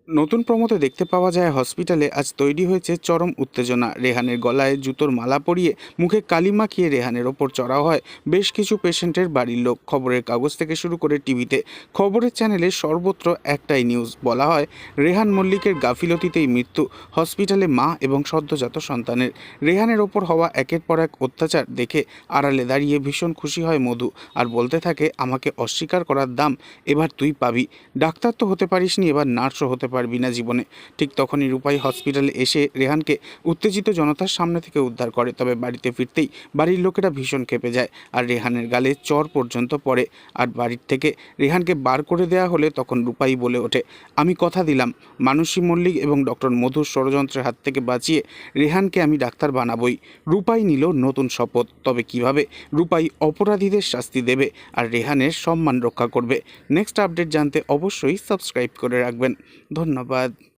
নতুন প্রমোতে দেখতে পাওয়া যায় হসপিটালে আজ তৈরি হয়েছে চরম উত্তেজনা। রেহানের গলায় জুতোর মালা পরিয়ে মুখে কালি মাখিয়ে রেহানের ওপর চড়াও হয় বেশ কিছু পেশেন্টের বাড়ির লোক। খবরের কাগজ থেকে শুরু করে টিভিতে, খবরের চ্যানেলে সর্বত্র একটাই নিউজ। বলা হয় রেহান মল্লিকের গাফিলতিতেই মৃত্যু হসপিটালে মা এবং সদ্যজাত সন্তানের। রেহানের ওপর হওয়া একের পর এক অত্যাচার দেখে আড়ালে দাঁড়িয়ে ভীষণ খুশি হয় মধু, আর বলতে থাকে আমাকে অস্বীকার করার দাম এবার তুই পাবি। ডাক্তার তো হতে পারিসনি, এবার নার্সও হতে পারবি না জীবনে। ঠিক তখনই রূপাই হসপিটালে এসে রেহানকে উত্তেজিত জনতার সামনে থেকে উদ্ধার করে। তবে বাড়িতে ফিরতেই বাড়ির লোকেরা ভীষণ ক্ষেপে যায়, আর রেহানের গালে চর পর্যন্ত পড়ে। আর বাড়ির থেকে রেহানকে বার করে দেওয়া হলে তখন রূপাই বলে ওঠে, আমি কথা দিলাম মানসী মল্লিক এবং ডক্টর মধুর ষড়যন্ত্রের হাত থেকে বাঁচিয়ে রেহানকে আমি ডাক্তার বানাবই। রূপাই নিল নতুন শপথ। তবে কিভাবে রূপাই অপরাধীদের শাস্তি দেবে আর রেহানের সম্মান রক্ষা করবে, নেক্সট আপডেট জানতে অবশ্যই সাবস্ক্রাইব করে রাখবেন। ধন্যবাদ।